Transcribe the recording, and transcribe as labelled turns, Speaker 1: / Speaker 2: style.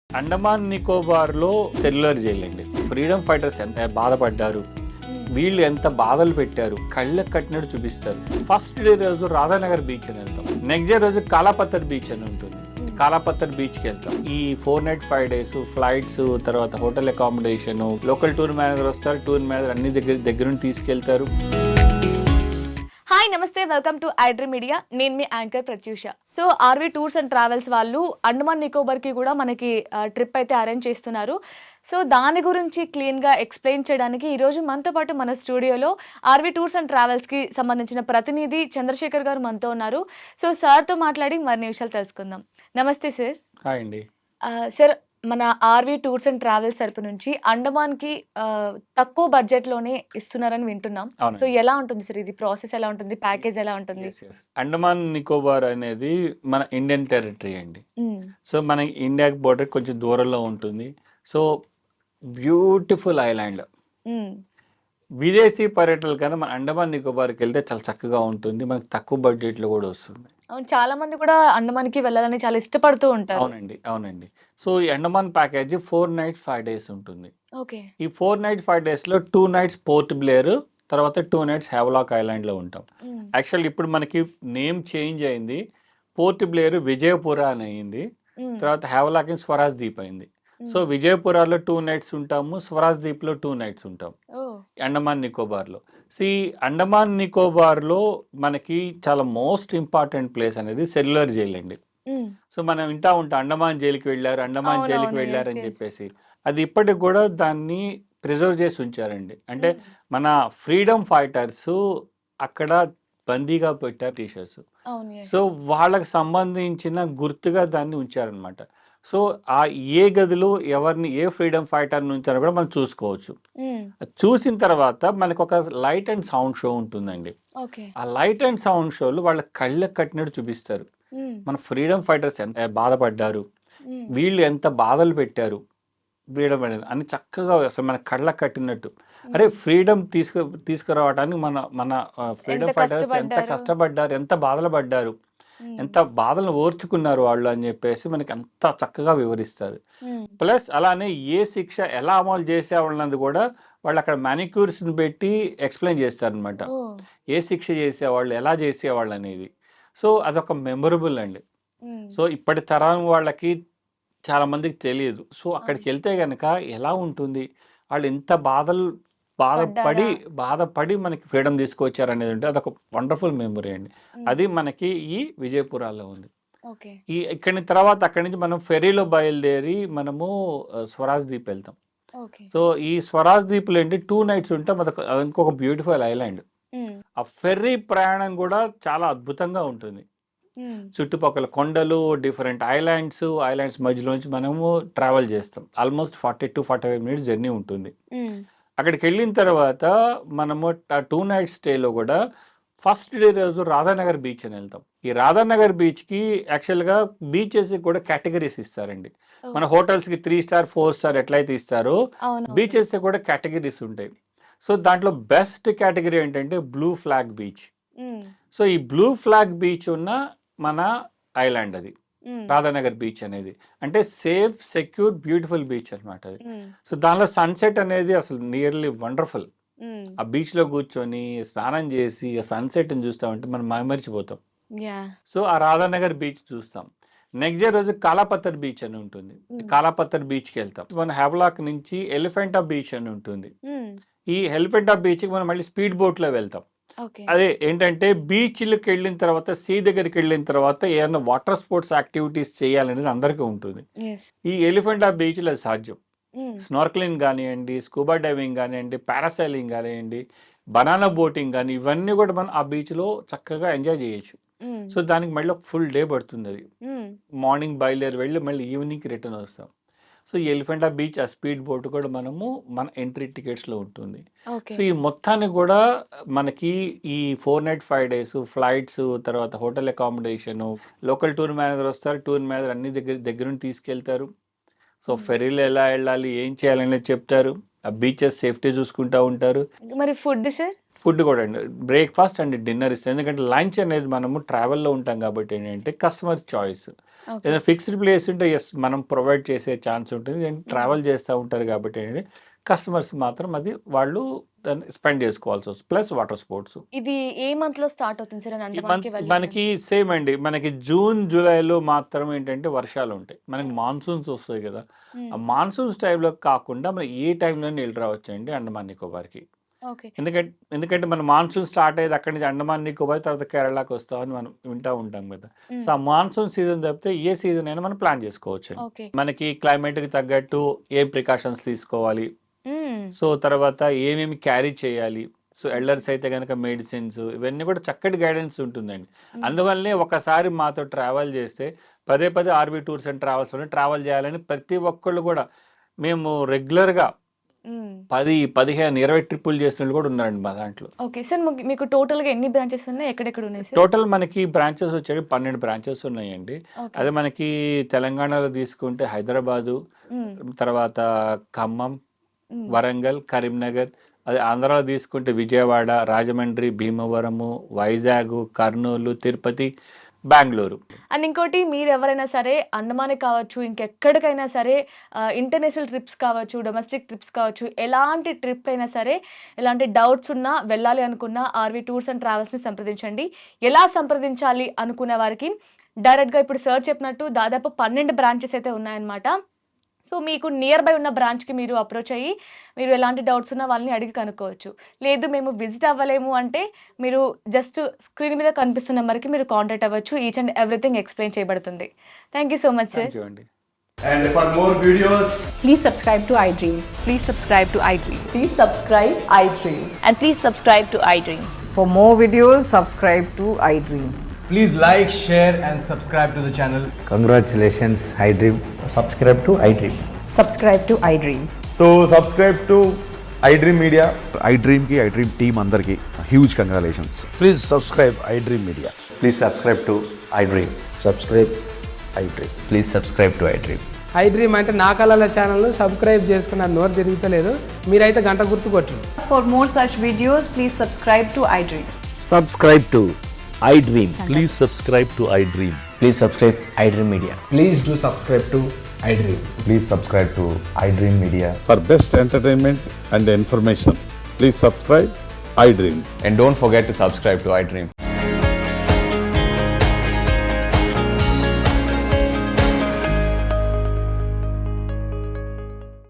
Speaker 1: Andaman నికోబార్లో cellular jail అండి. Freedom fighters ఎంత బాధపడ్డారు, వీళ్ళు ఎంత బాధలు పెట్టారు, కళ్ళకు కట్టినట్టు చూపిస్తారు. ఫస్ట్ డే రోజు రాధానగర్ బీచ్ అని వెళ్తాం, నెక్స్ట్ డే రోజు కాలాపత్తర్ బీచ్ అని ఉంటుంది, కాలాపత్తర్ బీచ్కి వెళ్తాం. ఈ 4 nights 5 days ఫ్లైట్స్, తర్వాత hotel accommodation, local tour manager వస్తారు, టూర్ మేనేజర్ అన్ని దగ్గర తీసుకెళ్తారు.
Speaker 2: హాయ్ నమస్తే, వెల్కమ్ టు ఐడ్రీ మీడియా. నేను మీ anchor Prathyusha. So RV tours and travels వాళ్ళు అండమాన్ నికోబార్కి కూడా మనకి ట్రిప్ అయితే అరేంజ్ చేస్తున్నారు. సో దాని గురించి క్లీన్గా ఎక్స్ప్లెయిన్ చేయడానికి ఈరోజు మనతో పాటు మన స్టూడియోలో ఆర్వీ టూర్స్ అండ్ ట్రావెల్స్కి సంబంధించిన ప్రతినిధి చంద్రశేఖర్ గారు మనతో ఉన్నారు. సో సార్తో మాట్లాడి మరిన్ని విషయాలు తెలుసుకుందాం. నమస్తే సార్.
Speaker 1: హాయ్ అండి.
Speaker 2: సార్, మన ఆర్వీ టూర్స్ అండ్ ట్రావెల్స్ తరపు నుంచి అండమాన్కి తక్కువ బడ్జెట్లోనే ఇస్తున్నారని వింటున్నాం. సో ఎలా ఉంటుంది సార్, ఇది ప్రాసెస్ ఎలా ఉంటుంది, ప్యాకేజ్ ఎలా ఉంటుంది?
Speaker 1: అండమాన్ నికోబార్ అనేది మన ఇండియన్ టెరిటరీ అండి. సో మన ఇండియాకి బోర్డర్ కొంచెం దూరంలో ఉంటుంది. So beautiful island. విదేశీ పర్యటనలు కన్నా మన అండమాన్ నికోబార్కి వెళ్తే చాలా చక్కగా ఉంటుంది, మనకి తక్కువ బడ్జెట్లో కూడా వస్తుంది.
Speaker 2: అవును, చాలా మంది కూడా అండమాన్కి వెళ్ళాలని చాలా ఇష్టపడుతూ ఉంటారు.
Speaker 1: అవునండి. సో ఈ అండమాన్ ప్యాకేజ్ 4 nights 5 days ఉంటుంది.
Speaker 2: ఓకే.
Speaker 1: ఈ 4 nights 5 daysలో 2 nights పోర్ట్ బ్లేర్, తర్వాత 2 nights హ్యావ్లాక్ ఐలాండ్లో ఉంటాం. యాక్చువల్ ఇప్పుడు మనకి నేమ్ చేంజ్ అయింది, పోర్ట్ బ్లేర్ విజయపుర అని అయింది, తర్వాత హ్యావ్లాక్ స్వరాజ్ దీప్ అయింది. సో విజయపురాలో 2 nights ఉంటాము, స్వరాజ్ దీప్లో 2 nights ఉంటాం అండమాన్ నికోబార్లో. సో అండమాన్ నికోబార్లో మనకి చాలా మోస్ట్ ఇంపార్టెంట్ ప్లేస్ అనేది సెల్యులర్ జైలు అండి. సో మనం వింటా ఉంటాం అండమాన్ జైలుకి వెళ్ళారు, అండమాన్ జైలుకి వెళ్ళారు అని చెప్పేసి. అది ఇప్పటికి కూడా దాన్ని ప్రిజర్వ్ చేసి ఉంచారండి. అంటే మన ఫ్రీడమ్ ఫైటర్స్ అక్కడ బందీగా పెట్టారు టీషర్ట్స్. సో వాళ్ళకి సంబంధించిన గుర్తుగా దాన్ని ఉంచారనమాట. సో ఆ ఏ గదిలో ఎవరిని ఏ ఫ్రీడమ్ ఫైటర్ ఉంచారో కూడా మనం చూసుకోవచ్చు. చూసిన తర్వాత మనకు ఒక లైట్ అండ్ సౌండ్ షో ఉంటుందండి. ఆ లైట్ అండ్ సౌండ్ షోలు వాళ్ళ కళ్ళకు కట్టినట్టు చూపిస్తారు. మన ఫ్రీడమ్ ఫైటర్స్ ఎంత బాధపడ్డారు, వీళ్ళు ఎంత బాధలు పెట్టారు, ఫ్రీడమ్ అని చక్కగా అసలు మన కళ్ళకు కట్టినట్టు. అరే ఫ్రీడమ్ తీసుకురావడానికి మన మన ఫ్రీడమ్ ఫైటర్స్ ఎంత కష్టపడ్డారు, ఎంత బాధలు పడ్డారు, ఎంత బాధలను ఓర్చుకున్నారు వాళ్ళు అని చెప్పేసి మనకి అంత చక్కగా వివరిస్తారు. ప్లస్ అలానే ఏ శిక్ష ఎలా అమలు చేసేవాళ్ళన్నది కూడా వాళ్ళు అక్కడ మ్యానిక్యూర్స్ని పెట్టి ఎక్స్ప్లెయిన్ చేస్తారనమాట. ఏ శిక్ష చేసేవాళ్ళు, ఎలా చేసేవాళ్ళు అనేది. సో అదొక మెమొరబుల్ అండి. సో ఇప్పటి తరం వాళ్ళకి చాలా మందికి తెలియదు. సో అక్కడికి వెళ్తే కనుక ఎలా ఉంటుంది, వాళ్ళు ఎంత బాధపడి మనకి ఫ్రీడమ్ తీసుకొచ్చారు అనేది ఉంటే అదొక వండర్ఫుల్ మెమొరీ అండి. అది మనకి ఈ విజయపురాలో ఉంది. అక్కడి నుంచి మనం ఫెరీలో బయలుదేరి మనము స్వరాజ్ దీప్ వెళ్తాం. సో ఈ స్వరాజ్ దీప్లో ఏంటి 2 nights ఉంటాం. అదొక ఇంకొక బ్యూటిఫుల్ ఐలాండ్. ఆ ఫెర్రీ ప్రయాణం కూడా చాలా అద్భుతంగా ఉంటుంది. చుట్టుపక్కల కొండలు, డిఫరెంట్ ఐలాండ్స్ మధ్యలోంచి మనము ట్రావెల్ చేస్తాం. ఆల్మోస్ట్ 40 to 45 minutes జర్నీ ఉంటుంది. అక్కడికి వెళ్ళిన తర్వాత మనము 2 nights స్టేలో కూడా ఫస్ట్ డే రోజు రాధానగర్ బీచ్ అని వెళ్తాం. ఈ రాధానగర్ బీచ్కి యాక్చువల్గా బీచెస్ కూడా కేటగిరీస్ ఇస్తారండి. మన హోటల్స్కి 3 star 4 star ఎట్లయితే ఇస్తారో బీచెస్ కూడా కేటగిరీస్ ఉంటాయి. సో దాంట్లో బెస్ట్ కేటగిరీ ఏంటంటే బ్లూ ఫ్లాగ్ బీచ్. సో ఈ బ్లూ ఫ్లాగ్ బీచ్ ఉన్న మన ఐలాండ్ అది రాధానగర్ బీచ్ అనేది. అంటే సేఫ్, సెక్యూర్, బ్యూటిఫుల్ బీచ్ అనమాట అది. సో దానిలో సన్సెట్ అనేది అసలు నియర్లీ వండర్ఫుల్. ఆ బీచ్ లో కూర్చొని స్నానం చేసి ఆ సన్సెట్ ని చూస్తామంటే మనం మైమరిచిపోతాం. సో ఆ రాధానగర్ బీచ్ చూస్తాం. నెక్స్ట్ డే రోజు కాలాపత్తర్ బీచ్ అని ఉంటుంది, కాలాపత్తర్ బీచ్కి వెళ్తాం. మన హ్యావ్లాక్ నుంచి ఎలిఫెంటా బీచ్ అని ఉంటుంది. ఈ ఎలిఫెంటా బీచ్కి మనం మళ్ళీ స్పీడ్ బోట్లో వెళ్తాం. అదే ఏంటంటే బీచ్లకు వెళ్ళిన తర్వాత, సీ దగ్గరికి వెళ్ళిన తర్వాత ఏమైనా వాటర్ స్పోర్ట్స్ యాక్టివిటీస్ చేయాలనేది అందరికీ ఉంటుంది. ఈ ఎలిఫెంటా బీచ్లో సాధ్యం. స్నార్క్లింగ్ కానివ్వండి, స్కూబా డైవింగ్ కానివ్వండి, పారాసైలింగ్ కానివ్వండి, బనానా బోటింగ్ కానీ ఇవన్నీ కూడా మనం ఆ బీచ్లో చక్కగా ఎంజాయ్ చేయొచ్చు. సో దానికి మళ్ళీ ఒక ఫుల్ డే పడుతుంది. అది మార్నింగ్ బయలుదేరి వెళ్ళి మళ్ళీ ఈవినింగ్కి రిటర్న్ వస్తాం. సో ఈ ఎలిఫెంటా బీచ్ ఆ స్పీడ్ బోట్ కూడా మన ఎంట్రీ టికెట్స్లో ఉంటుంది. సో ఈ మొత్తాన్ని కూడా మనకి ఈ 4 nights 5 days ఫ్లైట్స్, తర్వాత hotel accommodation, local tour manager వస్తారు, టూర్ మేనేజర్ అన్ని దగ్గర తీసుకెళ్తారు. సో ఫెరీలో ఎలా వెళ్ళాలి, ఏం చేయాలనేది చెప్తారు. ఆ బీచెస్ సేఫ్టీ చూసుకుంటూ ఉంటారు.
Speaker 2: మరి ఫుడ్ సార్?
Speaker 1: ఫుడ్ కూడా అండి, బ్రేక్ఫాస్ట్ అండ్ డిన్నర్ ఇస్తాం. ఎందుకంటే లంచ్ అనేది మనము ట్రావెల్లో ఉంటాం కాబట్టి ఏంటంటే కస్టమర్ చాయిస్.
Speaker 2: ఓకే.
Speaker 1: ఏదైనా ఫిక్స్డ్ ప్లేస్ ఉంటే ఎస్ మనం ప్రొవైడ్ చేసే ఛాన్స్ ఉంటుంది. ట్రావెల్ చేస్తూ ఉంటారు కాబట్టి ఏంటంటే కస్టమర్స్ మాత్రం అది వాళ్ళు దాన్ని స్పెండ్ చేసుకోవాల్సి వస్తుంది. Plus water sports.
Speaker 2: ఇది ఏ మంత్లో స్టార్ట్ అవుతుంది సార్?
Speaker 1: ఈ
Speaker 2: అండమాన్కి
Speaker 1: మంత్
Speaker 2: వెళ్ళి
Speaker 1: మనకి సేమ్ అండి. మనకి జూన్, జూలైలో మాత్రం ఏంటంటే వర్షాలు ఉంటాయి. మనకి మాన్సూన్స్ వస్తాయి కదా! ఆ మాన్సూన్స్ టైంలో కాకుండా మనం ఏ టైంలోనే వెళ్ళి రావచ్చండి అండమాన్ నికోబార్‌కి.
Speaker 2: ఓకే.
Speaker 1: ఎందుకంటే మన మాన్సూన్ స్టార్ట్ అయ్యేది అక్కడి నుంచి అండమాన్ నికోబార్, తర్వాత కేరళకి వస్తామని మనం వింటూ ఉంటాం కదా! సో, ఆ మాన్సూన్ సీజన్ తప్పితే ఏ సీజన్ అయినా మనం ప్లాన్ చేసుకోవచ్చండి.
Speaker 2: ఓకే.
Speaker 1: మనకి క్లైమేట్‌కి తగ్గట్టు ఏం ప్రికాషన్స్ తీసుకోవాలి, సో తర్వాత ఏమేమి క్యారీ చేయాలి, సో ఎల్డర్స్ అయితే గనక మెడిసిన్స్ ఇవన్నీ కూడా చక్కటి గైడెన్స్ ఉంటుందండి. అందువల్లనే ఒకసారి మాతో ట్రావెల్ చేస్తే పదే ఆర్వీ టూర్స్ అండ్ ట్రావెల్స్‌లోనే ట్రావెల్ చేయాలని ప్రతి ఒక్కళ్ళు కూడా మేము రెగ్యులర్‌గా 10, 15, 20 ట్రిప్పులు చేసినోళ్ళు కూడా ఉన్నారండి మా దాంట్లో.
Speaker 2: ఓకే. సార్ మీకు టోటల్‌గా ఎన్ని బ్రాంచెస్ ఉన్నాయి? ఎక్కడెక్కడ ఉన్నాయి సార్?
Speaker 1: టోటల్ మనకి బ్రాంచెస్ వచ్చేవి 12 బ్రాంచెస్ ఉన్నాయండి.
Speaker 2: ఓకే.
Speaker 1: అదే మనకి తెలంగాణలో తీసుకుంటే హైదరాబాదు,
Speaker 2: హ్మ్.
Speaker 1: తర్వాత ఖమ్మం,
Speaker 2: హ్మ్.
Speaker 1: వరంగల్, కరీంనగర్. అదే ఆంధ్రాలో తీసుకుంటే విజయవాడ, రాజమండ్రి, భీమవరము, వైజాగ్, కర్నూలు, తిరుపతి, బెంగుళూరు.
Speaker 2: అండ్ ఇంకోటి, మీరు ఎవరైనా సరే అండమాన్‌కి కావచ్చు, ఇంకెక్కడికైనా సరే ఇంటర్నేషనల్ ట్రిప్స్ కావచ్చు, డొమెస్టిక్ ట్రిప్స్ కావచ్చు, ఎలాంటి ట్రిప్ అయినా సరే, ఎలాంటి డౌట్స్ ఉన్నా వెళ్ళాలి అనుకున్న ఆర్వీ టూర్స్ అండ్ ట్రావెల్స్‌ని సంప్రదించండి. ఎలా సంప్రదించాలి అనుకునే వారికి డైరెక్ట్‌గా ఇప్పుడు సార్ చెప్పినట్టు దాదాపు 12 బ్రాంచెస్ అయితే ఉన్నాయన్నమాట. సో, మీకు నియర్ బై ఉన్న బ్రాంచ్‌కి మీరు అప్రోచ్ అయ్యి, మీరు ఎలాంటి డౌట్స్ ఉన్నా వాళ్ళని అడిగి కనుక్కోవచ్చు. లేదు మేము విజిట్ అవ్వలేము అంటే, మీరు జస్ట్ స్క్రీన్ మీద కనిపిస్తున్న నెంబర్‌కి మీరు కాంటాక్ట్ అవ్వచ్చు. ఈచ్ అండ్ ఎవ్రీథింగ్ ఎక్స్‌ప్లెయిన్ చేయబడుతుంది. Thank you so much sir.
Speaker 1: Thank you అండి.
Speaker 3: And for more videos,
Speaker 4: Please subscribe to iDream.
Speaker 5: Please subscribe to iDream.
Speaker 4: Please subscribe iDream.
Speaker 5: And please subscribe to iDream.
Speaker 4: For more videos, subscribe to iDream.
Speaker 3: please like, share, and subscribe to the channel.
Speaker 6: Congratulations, iDream.
Speaker 7: Subscribe to iDream.
Speaker 4: Subscribe to iDream.
Speaker 3: So subscribe to iDream Media.
Speaker 8: iDream ki iDream team andarki huge congratulations.
Speaker 6: Please subscribe iDream Media.
Speaker 7: Please subscribe to iDream.
Speaker 6: Subscribe iDream.
Speaker 7: Please subscribe to iDream.
Speaker 9: iDream అంటే నా కళల ఛానల్ను subscribe చేసుకున్న నోరు తిరుగుతలేదు, మీరైతే గంట గుర్తు కొట్టండి.
Speaker 4: For more such videos, please subscribe to iDream.
Speaker 7: Subscribe to iDream.
Speaker 10: Please subscribe to iDream.
Speaker 7: Please subscribe iDream Media.
Speaker 3: Please do subscribe to iDream.
Speaker 8: Please subscribe to iDream Media.
Speaker 11: For best entertainment and information, please subscribe iDream.
Speaker 7: And don't forget to subscribe to iDream.